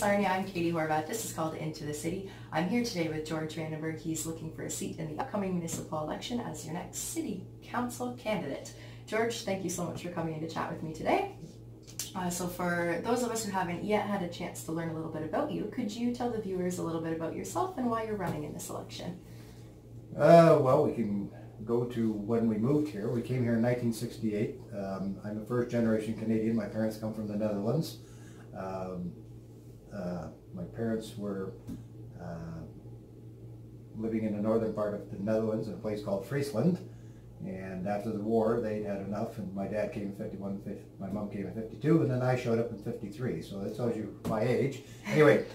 Sarnia, I'm Katie Horvath. This is called Into the City. I'm here today with George Vandenberg. He's looking for a seat in the upcoming municipal election as your next city council candidate. George, thank you so much for coming in to chat with me today. So for those of us who haven't yet had a chance to learn a little bit about you, could you tell the viewers a little bit about yourself and why you're running in this election? Well, we can go to when we moved here. We came here in 1968. I'm a first generation Canadian. My parents come from the Netherlands. My parents were living in the northern part of the Netherlands in a place called Friesland. And after the war, they had enough, and my dad came in 51, my mom came in 52, and then I showed up in 53. So that tells you my age. Anyway,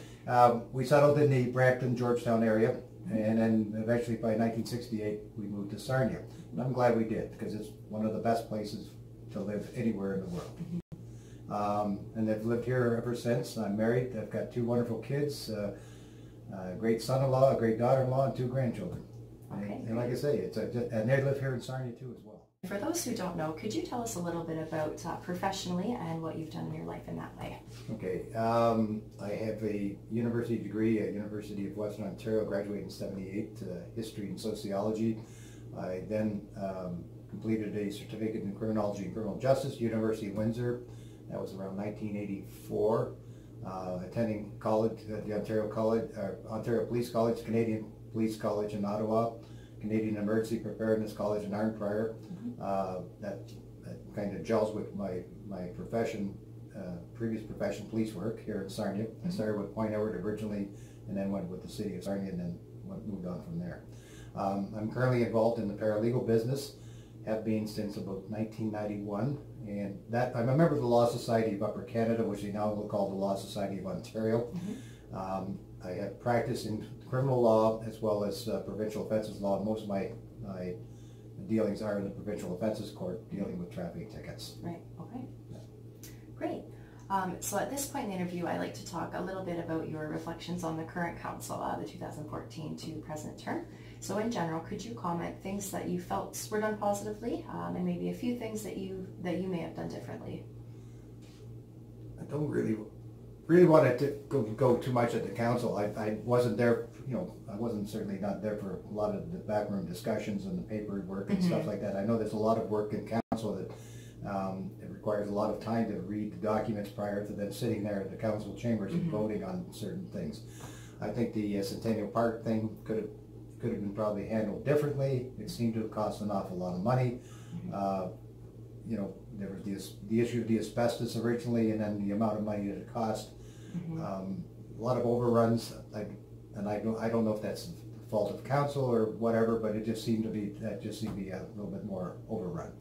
we settled in the Brampton, Georgetown area, and then eventually by 1968, we moved to Sarnia. And I'm glad we did, because it's one of the best places to live anywhere in the world. And I've lived here ever since. I'm married. I've got two wonderful kids, a great son-in-law, a great daughter-in-law, and two grandchildren. Okay. And like I say, and they live here in Sarnia too as well. For those who don't know, could you tell us a little bit about professionally and what you've done in your life in that way? Okay, I have a university degree at University of Western Ontario, graduated in '78, history and sociology. I then completed a certificate in criminology and criminal justice, University of Windsor. That was around 1984. Attending college at the Ontario Police College, Canadian Police College in Ottawa, Canadian Emergency Preparedness College in Arnprior. That kind of gels with my profession, previous profession, police work here in Sarnia. I started with Point Edward originally, and then went with the city of Sarnia, and then moved on from there. I'm currently involved in the paralegal business, have been since about 1991, and that I'm a member of the Law Society of Upper Canada, which they now call the Law Society of Ontario. I have practiced in criminal law as well as provincial offences law. Most of my dealings are in the provincial offences court, dealing with traffic tickets. Right, okay. Yeah. Great. So at this point in the interview, I like to talk a little bit about your reflections on the current council, the 2014 to present term. So in general, could you comment things that you felt were done positively, and maybe a few things that you may have done differently? I don't really want to go too much at the council. I wasn't there, I wasn't certainly not there for a lot of the backroom discussions and the paperwork and stuff like that. I know there's a lot of work in council that it requires a lot of time to read the documents prior to then sitting there at the council chambers and voting on certain things. I think the Centennial Park thing could have been probably handled differently. It seemed to have cost an awful lot of money. There was the issue of the asbestos originally, and then the amount of money that it cost. A lot of overruns, and I don't know if that's the fault of council or whatever, but it just seemed to be a little bit more overrun.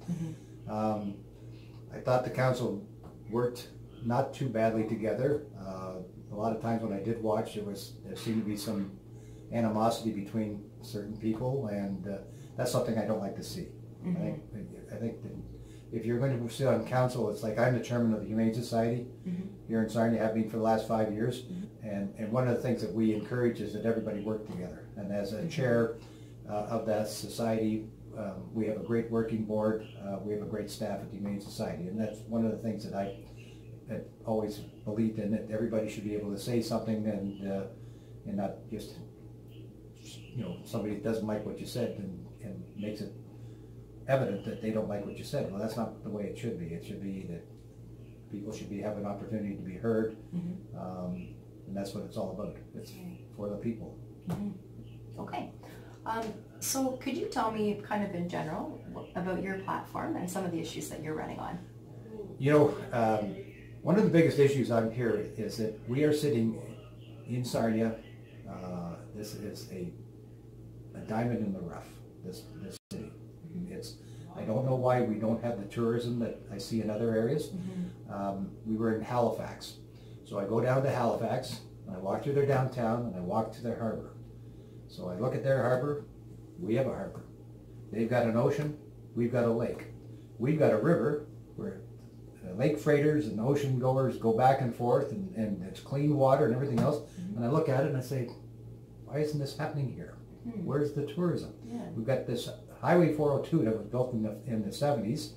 I thought the council worked not too badly together. A lot of times when I did watch, there seemed to be some animosity between certain people, and that's something I don't like to see. I think that if you're going to sit on council, it's like I'm the chairman of the Humane Society here in Sarnia, have been for the last 5 years, and one of the things that we encourage is that everybody work together. And as a chair of that society, we have a great working board, we have a great staff at the Humane Society, and that's one of the things that I have always believed in, that everybody should be able to say something and not just, somebody doesn't like what you said and makes it evident that they don't like what you said. Well, that's not the way it should be. It should be that people should have an opportunity to be heard, and that's what it's all about. It's for the people. Okay. So could you tell me kind of in general about your platform and some of the issues that you're running on? One of the biggest issues I'm here is that we are sitting in Sarnia. This is a diamond in the rough, this city. I don't know why we don't have the tourism that I see in other areas. We were in Halifax. So I go down to Halifax, and I walk through their downtown, and I walk to their harbor. So I look at their harbor. We have a harbor. They've got an ocean. We've got a lake. We've got a river where lake freighters and ocean goers go back and forth, and it's clean water and everything else. And I look at it and I say, why isn't this happening here? Where's the tourism? We've got this Highway 402 that was built in the 70s,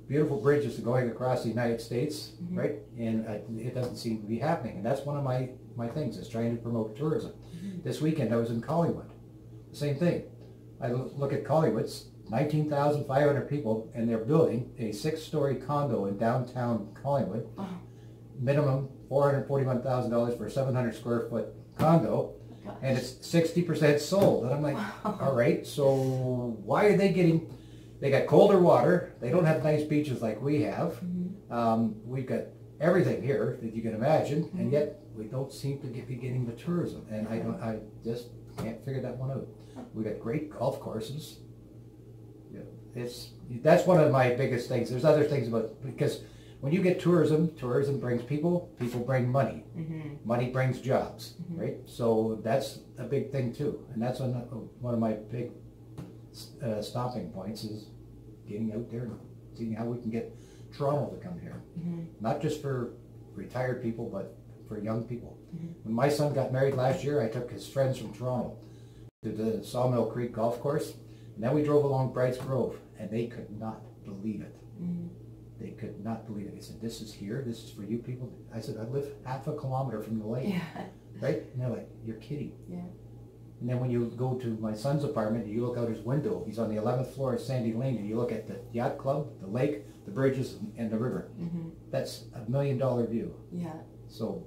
beautiful bridges going across the United States, right? And it doesn't seem to be happening. And that's one of my things, is trying to promote tourism. This weekend I was in Collingwood. Same thing. I look at Collingwood's 19,500 people, and they're building a 6-story condo in downtown Collingwood. Minimum $441,000 for a 700 square foot condo. And it's 60% sold. And I'm like, all right, so why are they getting, they got colder water, they don't have nice beaches like we have. We've got everything here that you can imagine, and yet we don't seem to be getting the tourism. And I just can't figure that one out. We got great golf courses. That's one of my biggest things. There's other things about, because when you get tourism brings people bring money. Money brings jobs, right? So that's a big thing too. And that's one of my big stopping points, is getting out there and seeing how we can get Toronto to come here. Not just for retired people, but for young people. When my son got married last year, I took his friends from Toronto to the Sawmill Creek Golf Course. And then we drove along Brights Grove, and they could not believe it. They could not believe it. They said, this is here, this is for you people. I said, I live half a kilometer from the lake. Right? And they're like, you're kidding. And then when you go to my son's apartment, you look out his window, he's on the 11th floor of Sandy Lane, and you look at the yacht club, the lake, the bridges, and the river. That's $1 million view. So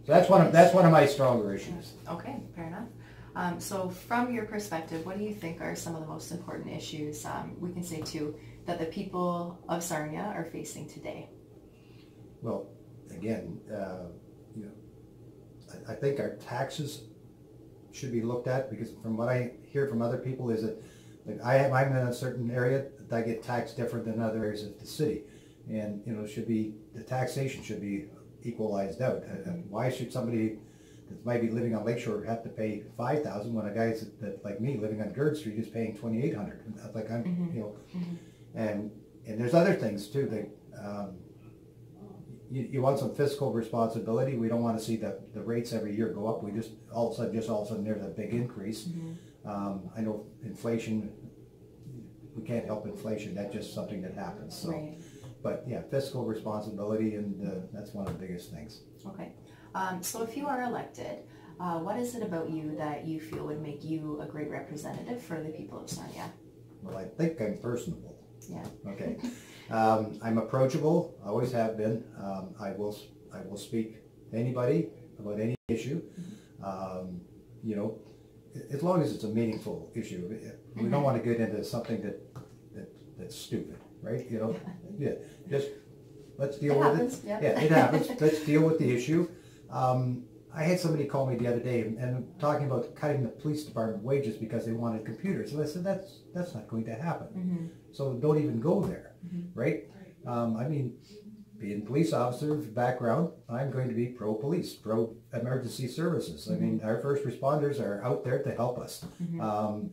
that's one of my stronger issues. Okay, fair enough. So from your perspective, what do you think are some of the most important issues, we can say too, that the people of Sarnia are facing today? Well, again, I think our taxes should be looked at, because from what I hear from other people is that, like, I'm in a certain area that I get taxed different than other areas of the city, and the taxation should be equalized out. Why should somebody that might be living on Lakeshore have to pay $5,000 when a guy that like me living on Gerd Street is paying $2,800? Like and there's other things too. That you want some fiscal responsibility. We don't want to see the rates every year go up. We just all of a sudden there's a big increase. I know inflation. We can't help inflation. That's just something that happens. So, but yeah, fiscal responsibility, and that's one of the biggest things. Okay. So if you are elected, what is it about you that you feel would make you a great representative for the people of Sarnia? Well, I think I'm personable. Okay. I'm approachable. I always have been. I will speak to anybody about any issue. As long as it's a meaningful issue. We don't want to get into something that's stupid, right? Just let's deal with it. It happens. Let's deal with the issue. I had somebody call me the other day and talking about cutting the police department wages because they wanted computers. So I said, that's not going to happen. So don't even go there, right? I mean, being a police officer background, I'm going to be pro-police, pro-emergency services. I mean, our first responders are out there to help us.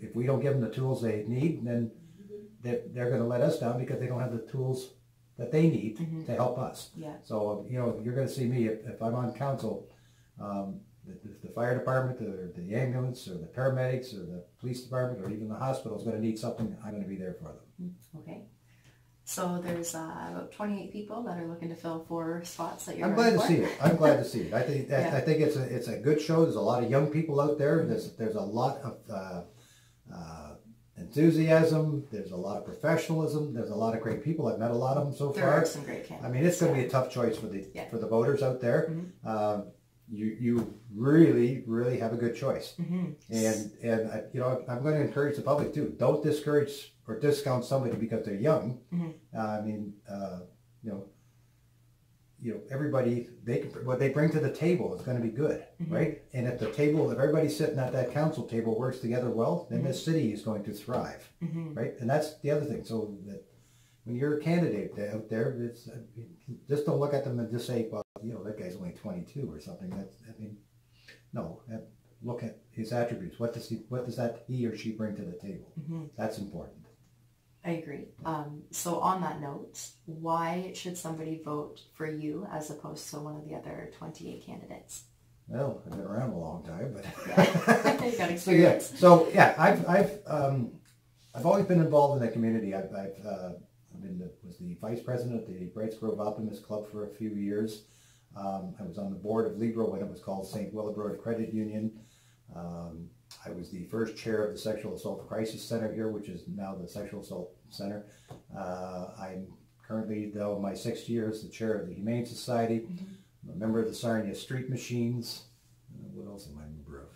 If we don't give them the tools they need, then they're going to let us down because they don't have the tools that they need to help us. So, you're going to see me, if I'm on council, the fire department or the ambulance or the paramedics or the police department or even the hospital is going to need something, I'm going to be there for them. Okay. So there's about 28 people that are looking to fill 4 spots that you're I'm glad to see it. I'm glad to see it. I think I think it's a good show. There's a lot of young people out there. There's a lot of enthusiasm. There's a lot of professionalism. There's a lot of great people. I've met a lot of them so far. There are some great candidates. I mean, it's going to be a tough choice for the voters out there. You really have a good choice. And I'm going to encourage the public too. Don't discourage or discount somebody because they're young. I mean, everybody, what they bring to the table is going to be good, right? And if everybody sitting at that council table works together well, then this city is going to thrive, right? And that's the other thing. So that when you're a candidate out there, just don't look at them and just say, well, that guy's only 22 or something. Look at his attributes. What does he or she bring to the table? That's important. I agree. So on that note, why should somebody vote for you as opposed to one of the other 28 candidates? Well, I've been around a long time, but you got experience. So I've always been involved in the community. I've was the vice president of the Brights Grove Optimist Club for a few years. I was on the board of Libro when it was called St. Willebrord Credit Union. I was the first chair of the Sexual Assault Crisis Center here, which is now the Sexual Assault Center. I'm currently, though, in my 6th year as the chair of the Humane Society. I'm a member of the Sarnia Street Machines. What else am I a member of?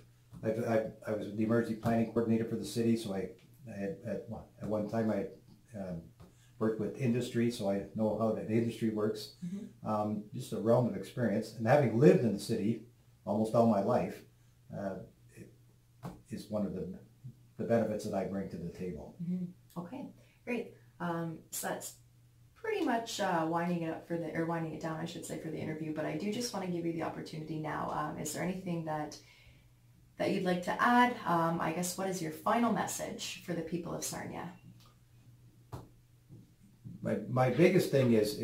I was the emergency planning coordinator for the city, so I had, at one time I worked with industry, so I know how that industry works. Just a realm of experience. And having lived in the city almost all my life, it is one of the benefits that I bring to the table. Okay, great. So that's pretty much winding it down, I should say, for the interview. But I do just want to give you the opportunity now. Is there anything that you'd like to add? I guess, what is your final message for the people of Sarnia? My biggest thing is,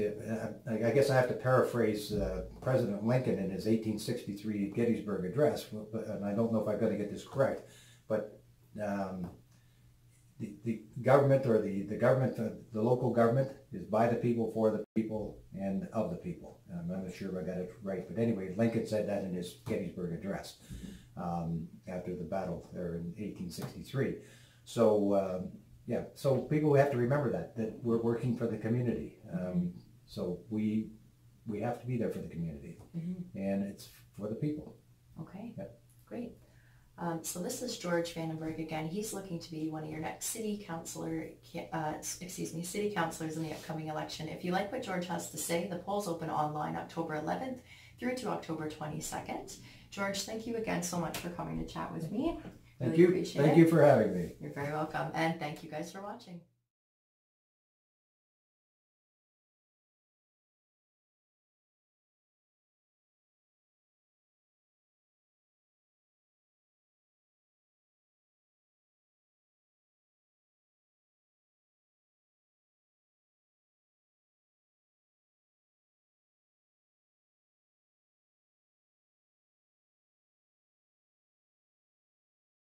I guess I have to paraphrase President Lincoln in his 1863 Gettysburg Address, and I don't know if I'm going to get this correct, but the government, or the government, the local government, is by the people, for the people, and of the people. I'm not sure if I got it right, but anyway, Lincoln said that in his Gettysburg Address after the battle there in 1863. So yeah, so people have to remember that we're working for the community. So we have to be there for the community, and it's for the people. Okay, great. So this is George Vandenberg again. He's looking to be one of your next city councillors in the upcoming election. If you like what George has to say, the polls open online October 11th through to October 22nd. George, thank you again so much for coming to chat with me. Thank you. Thank you for having me. You're very welcome. And thank you guys for watching.